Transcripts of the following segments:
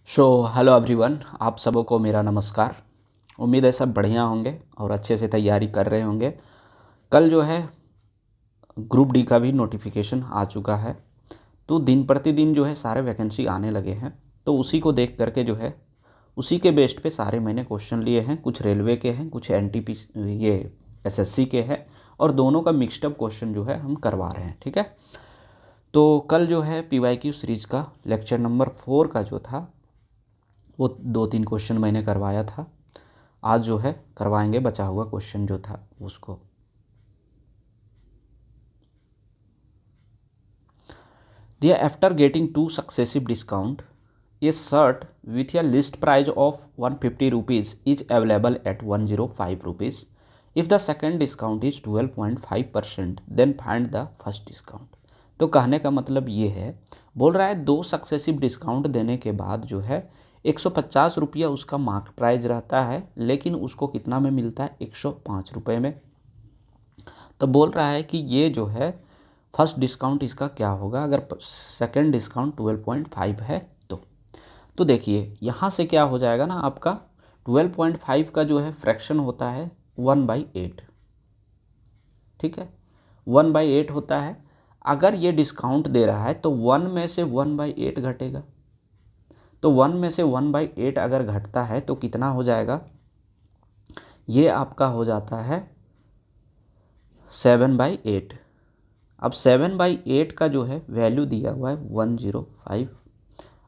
Hello everyone, आप सबों को मेरा नमस्कार। उम्मीद है सब बढ़िया होंगे और अच्छे से तैयारी कर रहे होंगे। कल जो है ग्रुप डी का भी नोटिफिकेशन आ चुका है, तो दिन प्रतिदिन जो है सारे वैकेंसी आने लगे हैं। तो उसी को देख करके जो है उसी के बेस्ड पे सारे मैंने क्वेश्चन लिए हैं। कुछ रेलवे के हैं, कुछ एनटीपी ये एसएससी के हैं, और दोनों का मिक्सडअप क्वेश्चन जो है हम करवा रहे हैं। ठीक है, तो कल जो है पीवाईक्यू सीरीज़ का लेक्चर नंबर 4 का जो था वो 2-3 क्वेश्चन मैंने करवाया था। आज जो है करवाएंगे बचा हुआ क्वेश्चन जो था उसको। दिया after getting 2 successive discount a shirt with a list price of 150 rupees is available at 105 rupees. If the second discount is 12.5% then find the first discount. तो कहने का मतलब ये है, बोल रहा है 2 सक्सेसिव डिस्काउंट देने के बाद जो है 150 रुपया उसका मार्क प्राइस रहता है, लेकिन उसको कितना में मिलता है, 105 रुपये में। तो बोल रहा है कि ये जो है फर्स्ट डिस्काउंट इसका क्या होगा अगर सेकंड डिस्काउंट 12.5 है तो देखिए यहाँ से क्या हो जाएगा ना, आपका 12.5 का जो है फ्रैक्शन होता है 1/8। ठीक है, 1/8 होता है। अगर ये डिस्काउंट दे रहा है तो 1 में से 1/8 घटेगा। तो 1 में से 1/8 अगर घटता है तो कितना हो जाएगा, ये आपका हो जाता है 7/8। अब 7/8 का जो है वैल्यू दिया हुआ है 105।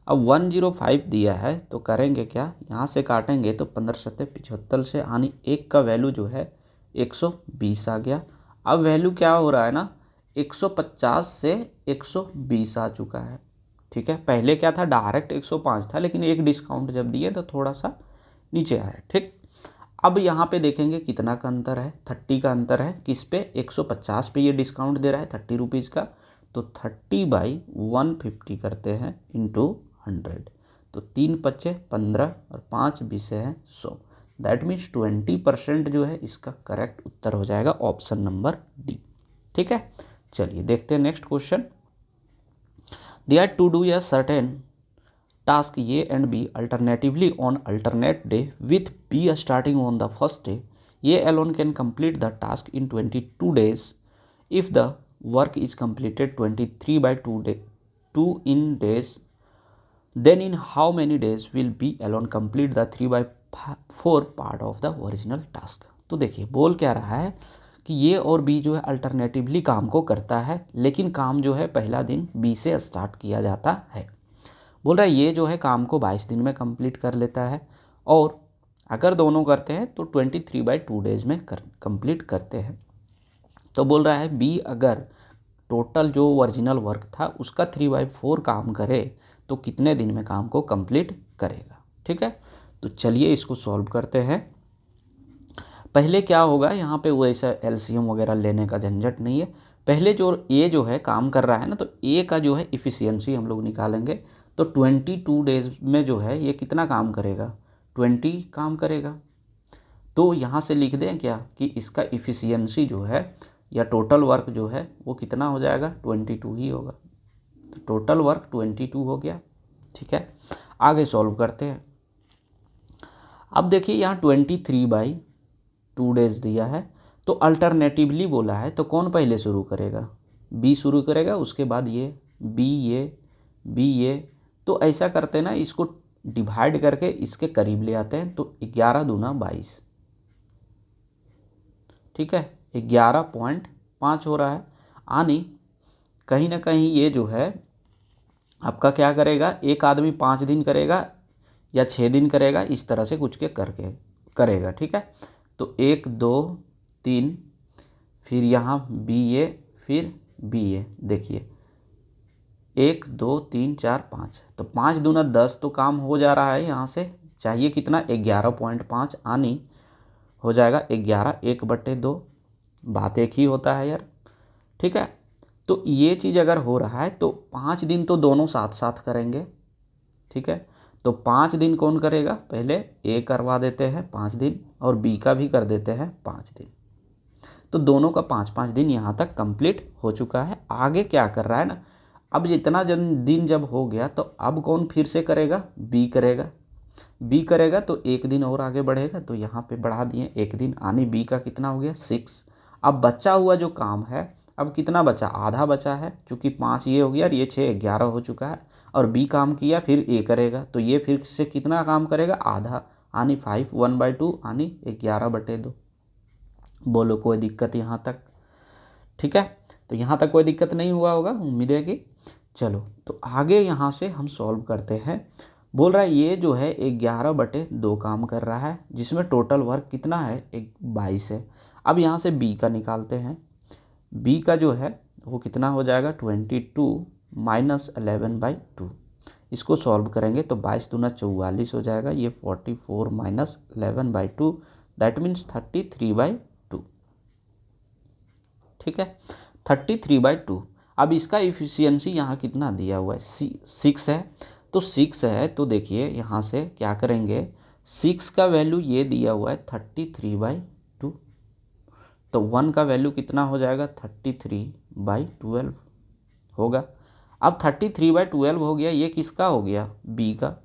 अब 105 दिया है तो करेंगे क्या, यहाँ से काटेंगे तो 15×7=75 से आनी एक का वैल्यू जो है 120 आ गया। अब वैल्यू क्या हो रहा है ना, 150 से 120 आ चुका है। ठीक है, पहले क्या था, डायरेक्ट 105 था, लेकिन एक डिस्काउंट जब दिए तो थोड़ा सा नीचे आया। ठीक, अब यहाँ पे देखेंगे कितना का अंतर है, 30 का अंतर है। किस पे, 150 पे ये डिस्काउंट दे रहा है 30 रुपीज़ का, तो 30/150 करते हैं इंटू 100। तो 3×5=15 और 5×20 है 100। दैट मीन्स 20% जो है इसका करेक्ट उत्तर हो जाएगा ऑप्शन नंबर डी। ठीक है, चलिए देखते हैं next question. They are to do a certain task A and B alternatively on alternate day with B starting on the first day. A alone can complete the task in 22 days. If the work is completed 2 in days, then in how many days will B alone complete the 3/4 part of the original task? तो देखिए बोल क्या रहा है कि ये और B जो है अल्टरनेटिवली काम को करता है, लेकिन काम जो है पहला दिन बी से स्टार्ट किया जाता है। बोल रहा है ये जो है काम को 22 दिन में कंप्लीट कर लेता है, और अगर दोनों करते हैं तो 23/2 डेज में कंप्लीट करते हैं। तो बोल रहा है बी अगर टोटल जो ओरिजिनल वर्क था उसका 3/4 काम करे तो कितने दिन में काम को कंप्लीट करेगा। ठीक है, तो चलिए इसको सॉल्व करते हैं। पहले क्या होगा, यहाँ पे वैसा एलसीएम वगैरह लेने का झंझट नहीं है। पहले जो ए जो है काम कर रहा है ना, तो ए का जो है इफ़िशियंसी हम लोग निकालेंगे। तो 22 डेज में जो है ये कितना काम करेगा, 20 काम करेगा। तो यहाँ से लिख दें क्या कि इसका इफ़िशियंसी जो है या टोटल वर्क जो है वो कितना हो जाएगा, 22 ही होगा। तो टोटल वर्क 22 हो गया। ठीक है, आगे सॉल्व करते हैं। अब देखिए यहाँ 23/2 डेज दिया है, तो अल्टरनेटिवली बोला है, तो कौन पहले शुरू करेगा, बी शुरू करेगा, उसके बाद ये बी, ये बी, ये। तो ऐसा करते हैं ना, इसको डिवाइड करके इसके करीब ले आते हैं, तो 11 दूना 22। ठीक है, 11.5 हो रहा है। यानी कहीं ना कहीं ये जो है आपका क्या करेगा, एक आदमी 5 दिन करेगा या 6 दिन करेगा, इस तरह से कुछ के करके करेगा। ठीक है, तो 1 2 3, फिर यहाँ बी ए, फिर बी ए। देखिए 1 2 3 4 5, तो 5 दूना 10, तो काम हो जा रहा है। यहाँ से चाहिए कितना, 11.5, आनी हो जाएगा 11, 1/2। बात एक ही होता है यार। ठीक है, तो ये चीज़ अगर हो रहा है तो 5 दिन तो दोनों साथ साथ करेंगे। ठीक है, तो 5 दिन कौन करेगा, पहले ए करवा देते हैं 5 दिन, और बी का भी कर देते हैं 5 दिन। तो दोनों का 5-5 दिन यहाँ तक कंप्लीट हो चुका है। आगे क्या कर रहा है ना, अब इतना दिन जब हो गया तो अब कौन फिर से करेगा, बी करेगा। बी करेगा तो एक दिन और आगे बढ़ेगा, तो यहाँ पे बढ़ा दिए एक दिन, यानी बी का कितना हो गया 6। अब बचा हुआ जो काम है, अब कितना बचा, आधा बचा है, चूँकि 5 ये हो गया और ये 6 11 हो चुका है, और बी काम किया फिर ए करेगा, तो ये फिर से कितना काम करेगा, आधा, यानी 5 1/2 यानी 11/2। बोलो कोई दिक्कत यहाँ तक, ठीक है। तो यहाँ तक कोई दिक्कत नहीं हुआ होगा, उम्मीद है कि। चलो तो आगे यहाँ से हम सॉल्व करते हैं। बोल रहा है ये जो है 11/2 काम कर रहा है, जिसमें टोटल वर्क कितना है, 22 है। अब यहाँ से बी का निकालते हैं। बी का जो है वो कितना हो जाएगा, 22 - 11/2। इसको सॉल्व करेंगे तो 22 दूना 44 हो जाएगा, ये 44 - 11/2 दैट मीन्स 33/2, ठीक है, 33/2। अब इसका इफिशियंसी यहाँ कितना दिया हुआ है, 6 है, तो 6 है तो देखिए यहाँ से क्या करेंगे, 6 का वैल्यू ये दिया हुआ है 33/2, तो 1 का वैल्यू कितना हो जाएगा, 33/12 होगा। अब 33/12 हो गया, ये किसका हो गया, बी का।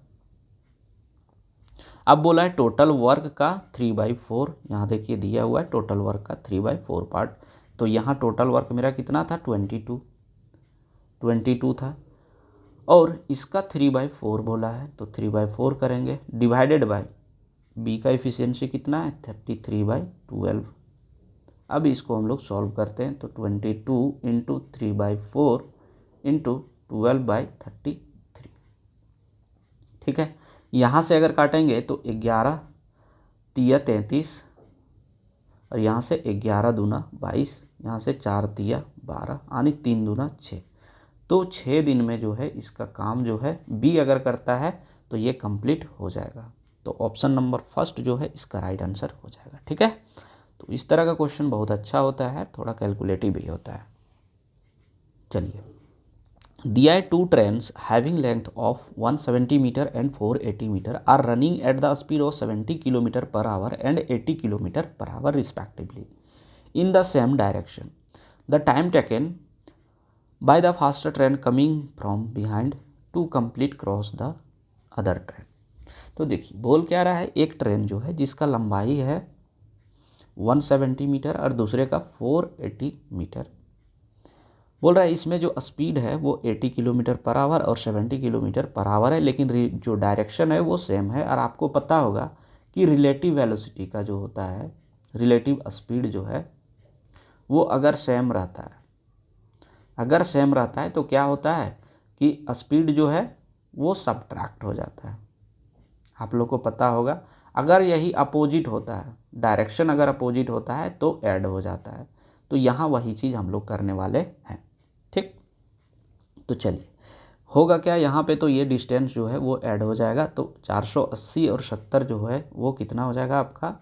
अब बोला है टोटल वर्क का 3/4, यहाँ देखिए दिया हुआ है टोटल वर्क का 3/4 पार्ट, तो यहाँ टोटल वर्क मेरा कितना था, 22 था, और इसका 3/4 बोला है, तो 3/4 करेंगे, डिवाइडेड बाय बी का एफिशिएंसी कितना है, 33/12। अब इसको हम लोग सॉल्व करते हैं, तो 22 × 3/4 × 12/33, ठीक है। यहाँ से अगर काटेंगे तो 11 तिया 33, और यहाँ से 11 दूना 22, यहाँ से 4 तिया 12, यानी 3 दूना 6। तो 6 दिन में जो है इसका काम जो है बी अगर करता है तो ये कंप्लीट हो जाएगा। तो ऑप्शन नंबर फर्स्ट जो है इसका राइट आंसर हो जाएगा, ठीक है। तो इस तरह का क्वेश्चन बहुत अच्छा होता है, थोड़ा कैलकुलेटिव भी होता है। चलिए, दिया है 2 trains having length of 170 metre and 480 metre are running at the speed of 70 km/h and 80 km/h respectively in the same direction. The time taken by the faster train coming from behind to complete cross the other train. तो देखिए बोल क्या रहा है, एक train जो है जिसका लंबाई है 170 मीटर और दूसरे का 480 मीटर, बोल रहा है इसमें जो स्पीड है वो 80 km/h और 70 km/h है, लेकिन जो डायरेक्शन है वो सेम है। और आपको पता होगा कि रिलेटिव वेलोसिटी का जो होता है, रिलेटिव स्पीड जो है वो अगर सेम रहता है तो क्या होता है कि स्पीड जो है वो सबट्रैक्ट हो जाता है। आप लोग को पता होगा, अगर यही अपोजिट होता है, डायरेक्शन अगर अपोजिट होता है तो ऐड हो जाता है। तो यहाँ वही चीज़ हम लोग करने वाले हैं, ठीक। तो चलिए होगा क्या, यहाँ पे तो ये डिस्टेंस जो है वो ऐड हो जाएगा, तो 480 और 70 जो है वो कितना हो जाएगा आपका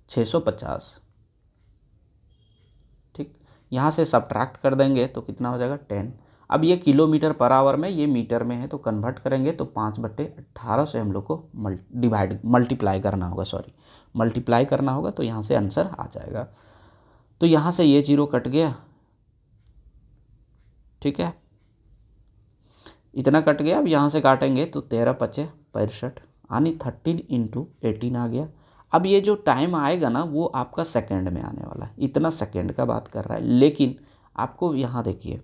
650, ठीक। यहाँ से सब्ट्रैक्ट कर देंगे तो कितना हो जाएगा 10। अब ये km/h में, ये मीटर में है, तो कन्वर्ट करेंगे तो 5/18 से हम लोग को मल्टीप्लाई करना होगा, तो यहाँ से आंसर आ जाएगा। तो यहाँ से ये 0 कट गया, ठीक है, इतना कट गया। अब यहाँ से काटेंगे तो 13 × 5 = 65, यानी 13 × 18 आ गया। अब ये जो टाइम आएगा ना वो आपका सेकंड में आने वाला है, इतना सेकंड का बात कर रहा है, लेकिन आपको यहाँ देखिए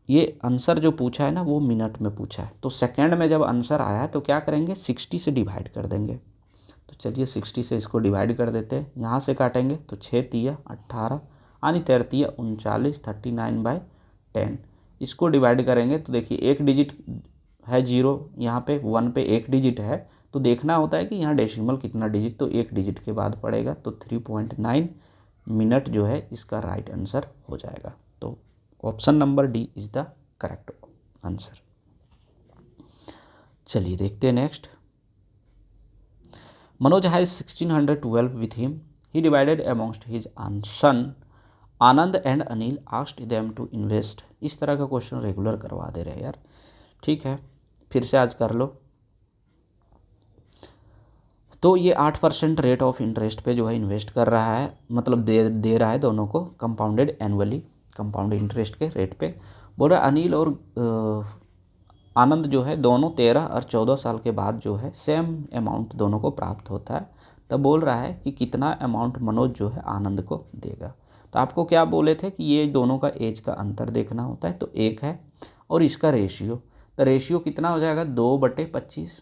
ये आंसर जो पूछा है ना वो मिनट में पूछा है, तो सेकंड में जब आंसर आया है तो क्या करेंगे 60 से डिवाइड कर देंगे। तो चलिए 60 से इसको डिवाइड कर देते हैं, यहाँ से काटेंगे तो 6 तिया 18, यानी 13 तिया 39, 39/10। इसको डिवाइड करेंगे तो देखिए एक डिजिट है 0, यहाँ पे 1 पे एक डिजिट है, तो देखना होता है कि यहाँ डेसिमल कितना डिजिट, तो एक डिजिट के बाद पड़ेगा, तो 3.9 मिनट जो है इसका राइट आंसर हो जाएगा। तो option number D is the correct answer. चलिए देखते हैं next. Manoj has 1612 with him, he divided amongst his son Anand and Anil, asked them to invest. इस तरह का क्वेश्चन रेगुलर करवा दे रहे हैं यार, ठीक है, फिर से आज कर लो। तो ये 8% रेट ऑफ इंटरेस्ट पे जो है इन्वेस्ट कर रहा है, मतलब दे रहा है दोनों को कंपाउंडेड एनुअली, कंपाउंड इंटरेस्ट के रेट पे। बोल रहा है अनिल और आनंद जो है दोनों 13 और 14 साल के बाद जो है सेम अमाउंट दोनों को प्राप्त होता है। तब बोल रहा है कि कितना अमाउंट मनोज जो है आनंद को देगा। तो आपको क्या बोले थे कि ये दोनों का एज का अंतर देखना होता है, तो 1 है और इसका रेशियो, तो रेशियो कितना हो जाएगा 2/25।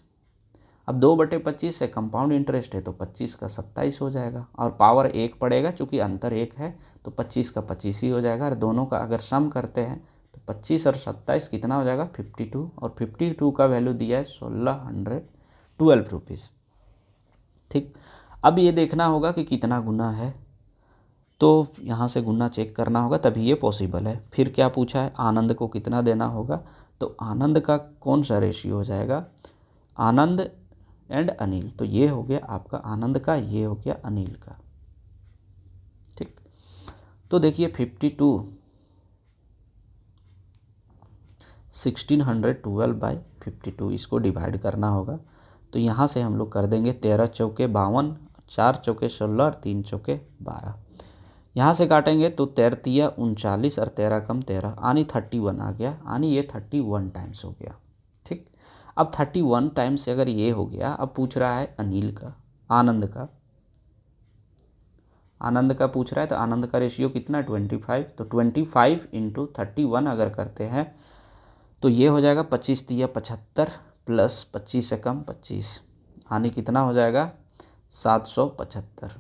अब 2/25 से कंपाउंड इंटरेस्ट है तो 25 का 27 हो जाएगा और पावर 1 पड़ेगा, चूँकि अंतर 1 है तो 25 का 25 ही हो जाएगा। और दोनों का अगर सम करते हैं तो 25 और 27 कितना हो जाएगा 52, और 52 का वैल्यू दिया है 1612 रुपीज़। ठीक, अब ये देखना होगा कि कितना गुना है, तो यहाँ से गुना चेक करना होगा तभी ये पॉसिबल है। फिर क्या पूछा है, आनंद को कितना देना होगा, तो आनंद का कौन सा रेशियो हो जाएगा, आनंद एंड अनिल, तो ये हो गया आपका आनंद का, ये हो गया अनिल का। ठीक, तो देखिए 52 1612/52 इसको डिवाइड करना होगा। तो यहाँ से हम लोग कर देंगे 13 चौके 52, 4 चौके 16 और 3 चौके 12। यहाँ से काटेंगे तो 13 39 और 13 कम 13 यानी 31 आ गया, यानी ये 31 टाइम्स हो गया। ठीक, अब 31 टाइम्स से अगर ये हो गया, अब पूछ रहा है अनिल का, आनंद का पूछ रहा है, तो आनंद का रेशियो कितना है 25, तो 25 × 31 अगर करते हैं तो ये हो जाएगा 25 तिया 75 प्लस 25 से कम 25, यानी कितना हो जाएगा 775।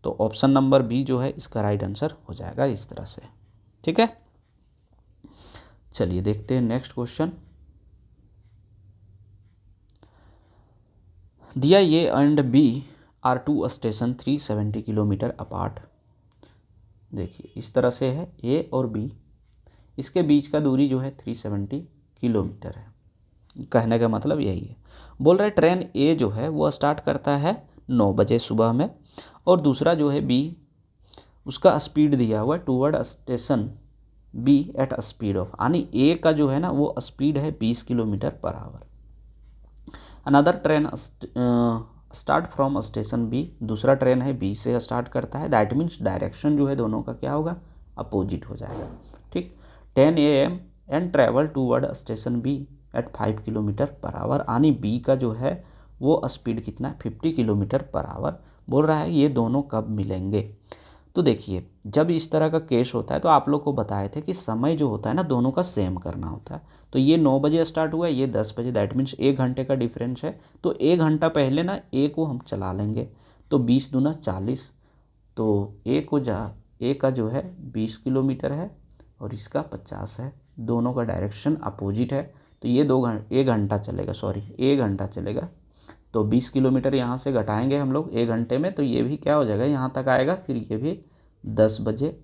तो ऑप्शन नंबर बी जो है इसका राइट आंसर हो जाएगा इस तरह से। ठीक है, चलिए देखते हैं नेक्स्ट क्वेश्चन। दिया A and B are two station 370 kilometre apart. देखिए इस तरह से है ए और बी, इसके बीच का दूरी जो है 370 किलोमीटर है। कहने का मतलब यही है। बोल रहे ट्रेन ए जो है वो स्टार्ट करता है 9 बजे सुबह में, और दूसरा जो है बी, उसका स्पीड दिया हुआ है toward station B at speed of, यानी ए का जो है ना वो स्पीड है 20 kilometre per hour. Another train start from station B, दूसरा ट्रेन है बी से स्टार्ट करता है, दैट मीन्स डायरेक्शन जो है दोनों का क्या होगा, अपोजिट हो जाएगा। ठीक, 10 AM and travel toward station B at 5 kilometre per hour, यानी बी का जो है वो स्पीड कितना है 50 किलोमीटर पर आवर। बोल रहा है ये दोनों कब मिलेंगे। तो देखिए जब इस तरह का केस होता है तो आप लोग को बताए थे कि समय जो होता है ना दोनों का सेम करना होता है। तो ये 9 बजे स्टार्ट हुआ है, ये 10 बजे, दैट मीन्स 1 घंटे का डिफरेंस है। तो 1 घंटा पहले ना ए को हम चला लेंगे, तो 20 दूना 40, तो ए का जो है 20 किलोमीटर है और इसका 50 है, दोनों का डायरेक्शन अपोजिट है। तो ये 1 घंटा चलेगा, 1 घंटा चलेगा। तो 20 किलोमीटर यहाँ से घटाएंगे हम लोग 1 घंटे में, तो ये भी क्या हो जाएगा यहाँ तक आएगा, फिर ये भी 10 बजे,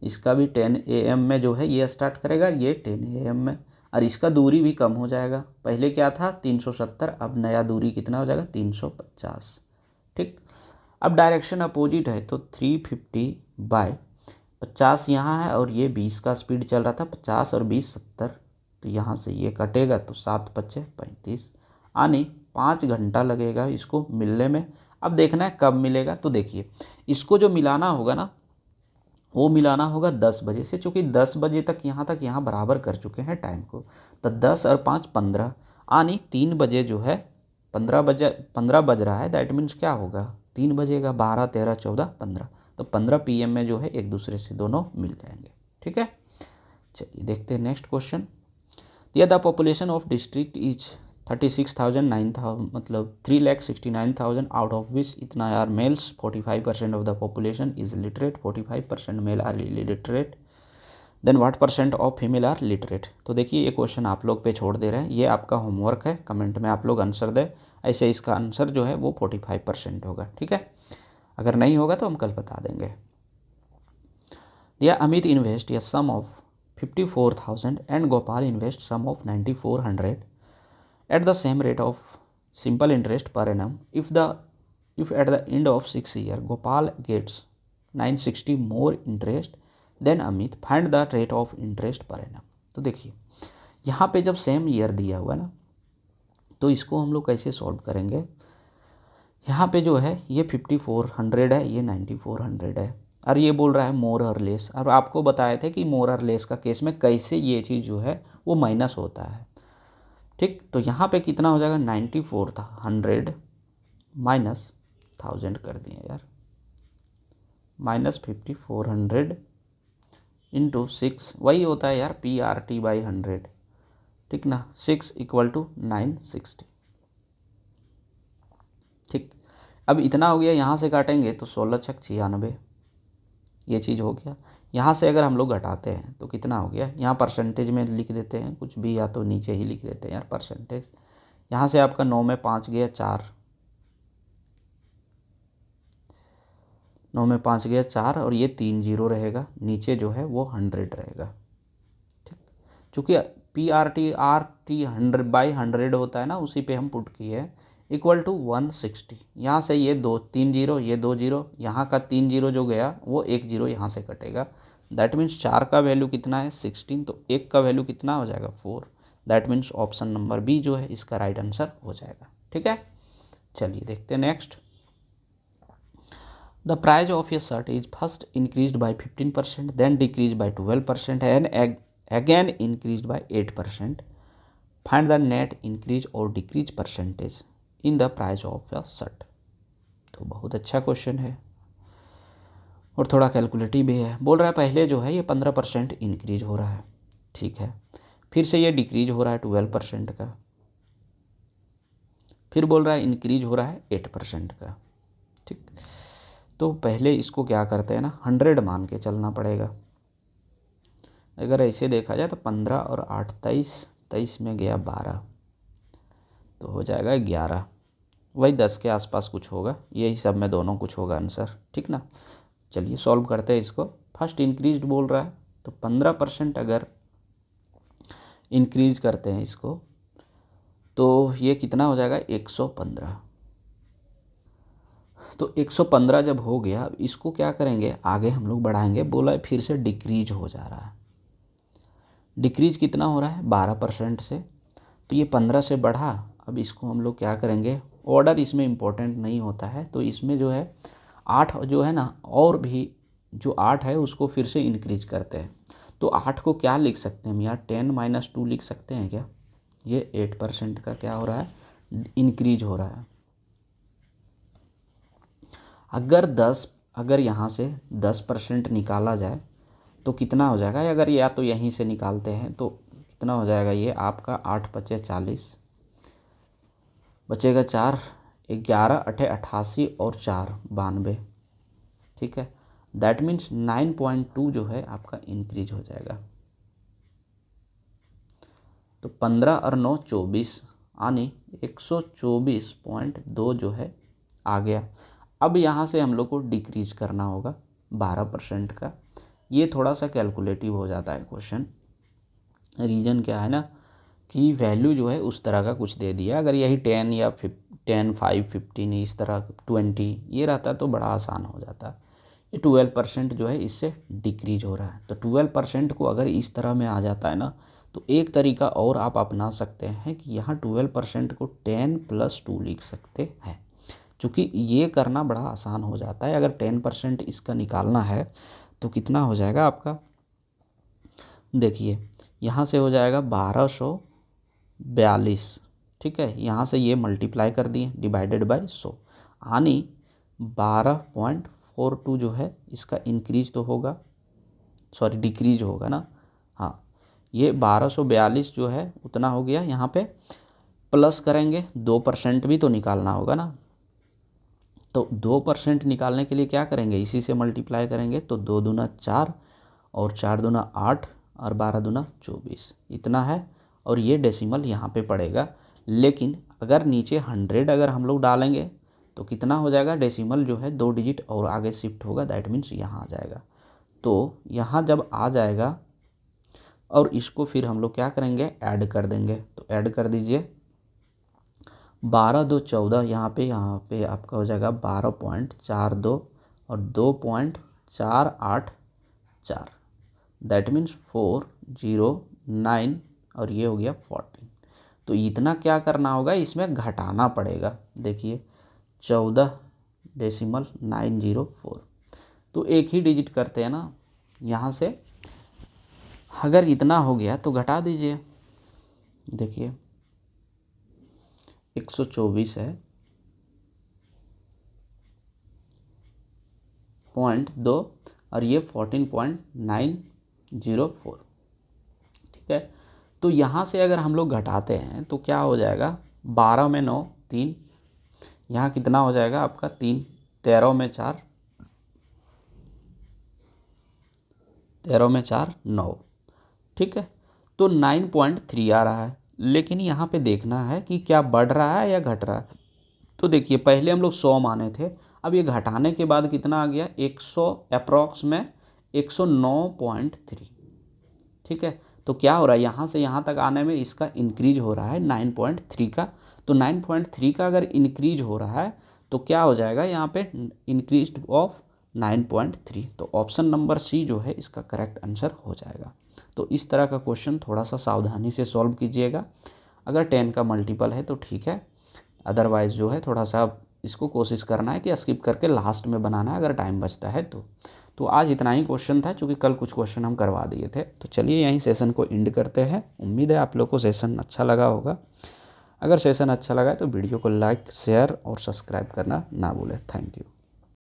इसका भी 10 AM में जो है ये स्टार्ट करेगा, ये 10 AM में, और इसका दूरी भी कम हो जाएगा। पहले क्या था 370, अब नया दूरी कितना हो जाएगा 350। ठीक, अब डायरेक्शन अपोजिट है तो 350/50 यहाँ है, और ये 20 का स्पीड चल रहा था, 50 और 20 70, तो यहाँ से ये कटेगा तो 7 × 5 = 35, यानी 5 घंटा लगेगा इसको मिलने में। अब देखना है कब मिलेगा, तो देखिए इसको जो मिलाना होगा ना वो मिलाना होगा 10 बजे से, चूँकि 10 बजे तक यहाँ बराबर कर चुके हैं टाइम को, तो 10 और 5 15, यानी 3 बजे जो है 15 बज रहा है, दैट मीन्स क्या होगा 3 बजेगा, 12 13 14 15, तो 15 PM में जो है एक दूसरे से दोनों मिल जाएंगे। ठीक है, चलिए देखते हैं नेक्स्ट क्वेश्चन। दिया the population of district is 36,009 मतलब 3,69,000, आउट ऑफ विच इतना are males, 45% of the population is literate, 45% male are illiterate, then what % of female are literate. तो देखिए ये क्वेश्चन आप लोग पे छोड़ दे रहे हैं, ये आपका होमवर्क है, कमेंट में आप लोग आंसर दें। ऐसे इसका आंसर जो है वो 45% होगा। ठीक है, अगर नहीं होगा तो हम कल बता देंगे। दिया अमित इन्वेस्ट या सम of 54,000 and Gopal invest sum of 9,400 at the same rate of simple interest per annum. If at the end of 6 years Gopal gets 960 more interest than Amit, find the rate of interest per annum. तो देखिए यहाँ पे जब same year दिया हुआ ना तो इसको हम लोग कैसे सॉल्व करेंगे। यहाँ पे जो है ये 5400 है, ये 9400 है, और ये बोल रहा है मोर और लेस। अब आपको बताए थे कि मोर और लेस का केस में कैसे ये चीज़ जो है वो माइनस होता है। ठीक, तो यहाँ पे कितना हो जाएगा, 9400 माइनस 1000 कर दिए यार, माइनस 5400 इंटू 6, वही होता है यार PRT/100। ठीक ना, 6 इक्वल टू 960। ठीक, अब इतना हो गया, यहाँ से काटेंगे तो 16 छक 96, ये चीज़ हो गया। यहाँ से अगर हम लोग घटाते हैं तो कितना हो गया, यहाँ परसेंटेज में लिख देते हैं कुछ भी, या तो नीचे ही लिख देते हैं यार परसेंटेज। यहाँ से आपका 9 में 5 गया 4, 9 में 5 गया 4, और ये 3 जीरो रहेगा, नीचे जो है वो 100 रहेगा। ठीक, चूँकि PRT 100/100 होता है ना, उसी पे हम पुट किए हैं, इक्वल टू 160। यहाँ से ये 3 जीरो, ये 2 जीरो, यहाँ का 3 जीरो जो गया वो 1 जीरो यहाँ से कटेगा। दैट मीन्स 4 का वैल्यू कितना है 16, तो 1 का वैल्यू कितना हो जाएगा 4। That means option number B जो है इसका राइट आंसर हो जाएगा। ठीक है, चलिए देखते हैं next. The price of a shirt is first increased by 15%, then decreased by 12%, and again increased by 8%. Find the net increase or decrease percentage in the price of a shirt। तो बहुत अच्छा क्वेश्चन है और थोड़ा calculative भी है। बोल रहा है पहले जो है ये 15% इंक्रीज हो रहा है, ठीक है, फिर से ये डिक्रीज हो रहा है 12% का, फिर बोल रहा है इंक्रीज हो रहा है 8% का। ठीक, तो पहले इसको क्या करते हैं ना, 100 मान के चलना पड़ेगा। अगर ऐसे देखा जाए तो 15 और 8 23, 23 में गया 12, तो हो जाएगा 11, वही 10 के आसपास कुछ होगा, यही सब में दोनों कुछ होगा आंसर। ठीक ना, चलिए सॉल्व करते हैं इसको। फर्स्ट इंक्रीज बोल रहा है तो 15% अगर इंक्रीज करते हैं इसको तो ये कितना हो जाएगा 115। तो 115 जब हो गया, इसको क्या करेंगे आगे हम लोग बढ़ाएंगे। बोला है फिर से डिक्रीज हो जा रहा है, डिक्रीज कितना हो रहा है 12% से, तो ये 15 से बढ़ा। अब इसको हम लोग क्या करेंगे, ऑर्डर इसमें इम्पोर्टेंट नहीं होता है, तो इसमें जो है 8 जो है ना, और भी जो 8 है उसको फिर से इंक्रीज करते हैं। तो 8 को क्या लिख सकते हैं हम यहाँ, 10 - 2 लिख सकते हैं क्या। ये 8% का क्या हो रहा है, इंक्रीज हो रहा है। अगर यहाँ से 10% निकाला जाए तो कितना हो जाएगा, अगर या तो यहीं से निकालते हैं तो कितना हो जाएगा, ये आपका 8 × 5 = 40, बचेगा 4, 11 × 8 = 88 और 4 = 92। ठीक है, दैट मीन्स 9.2 जो है आपका इंक्रीज हो जाएगा। तो 15 और 9 24, यानी 124.2 जो है आ गया। अब यहाँ से हम लोग को डिक्रीज करना होगा 12% का। ये थोड़ा सा कैलकुलेटिव हो जाता है क्वेश्चन। रीज़न क्या है ना कि वैल्यू जो है उस तरह का कुछ दे दिया, अगर यही 10 या 10, 5, 15 इस तरह 20 ये रहता तो बड़ा आसान हो जाता। ये 12% जो है इससे डिक्रीज हो रहा है। तो 12% को अगर इस तरह में आ जाता है ना, तो एक तरीका और आप अपना सकते हैं कि यहाँ 12% को 10 + 2 लिख सकते हैं, क्योंकि ये करना बड़ा आसान हो जाता है। अगर 10% इसका निकालना है तो कितना हो जाएगा आपका, देखिए यहाँ से हो जाएगा 1242। ठीक है, यहाँ से ये मल्टीप्लाई कर दिए डिवाइडेड बाय 100, यानी 12.42 जो है इसका इंक्रीज तो होगा, सॉरी डिक्रीज होगा ना। हाँ, ये 1242 जो है उतना हो गया। यहाँ पे प्लस करेंगे 2% भी तो निकालना होगा ना, तो 2% निकालने के लिए क्या करेंगे, इसी से मल्टीप्लाई करेंगे। तो 2 दूना 4 और 4 दूना 8 और 12 दूना 24 इतना है, और ये डेसिमल यहाँ पे पड़ेगा। लेकिन अगर नीचे 100 अगर हम लोग डालेंगे तो कितना हो जाएगा, डेसिमल जो है 2 डिजिट और आगे शिफ्ट होगा, दैट मीन्स यहाँ आ जाएगा। तो यहाँ जब आ जाएगा और इसको फिर हम लोग क्या करेंगे, ऐड कर देंगे। तो ऐड कर दीजिए, 12 2 14, यहाँ पे आपका हो जाएगा 12.42 और 2.484, दैट मीन्स 409, और ये हो गया 14। तो इतना क्या करना होगा, इसमें घटाना पड़ेगा। देखिए 14.904, तो एक ही डिजिट करते हैं ना, यहाँ से अगर इतना हो गया तो घटा दीजिए। देखिए 124 है 0.2 और ये 14.904, ठीक है। तो यहाँ से अगर हम लोग घटाते हैं तो क्या हो जाएगा, 12 में 9 3, यहाँ कितना हो जाएगा आपका 3, 13 में 4, 13 में 4 9, ठीक है। तो 9.3 आ रहा है, लेकिन यहाँ पे देखना है कि क्या बढ़ रहा है या घट रहा है। तो देखिए पहले हम लोग 100 माने थे, अब ये घटाने के बाद कितना आ गया 100, अप्रॉक्स में 109.3, ठीक है। तो क्या हो रहा है, यहाँ से यहाँ तक आने में इसका इंक्रीज हो रहा है 9.3 का। तो 9.3 का अगर इंक्रीज हो रहा है तो क्या हो जाएगा यहाँ पे, इंक्रीज ऑफ 9.3। तो ऑप्शन नंबर सी जो है इसका करेक्ट आंसर हो जाएगा। तो इस तरह का क्वेश्चन थोड़ा सा सावधानी से सॉल्व कीजिएगा। अगर 10 का मल्टीपल है तो ठीक है, अदरवाइज़ जो है थोड़ा सा इसको कोशिश करना है कि स्किप करके लास्ट में बनाना है अगर टाइम बचता है तो आज इतना ही क्वेश्चन था, क्योंकि कल कुछ क्वेश्चन हम करवा दिए थे। तो चलिए यहीं सेशन को एंड करते हैं। उम्मीद है आप लोग को सेशन अच्छा लगा होगा। अगर सेशन अच्छा लगा है तो वीडियो को लाइक, शेयर और सब्सक्राइब करना ना भूलें। Thank you.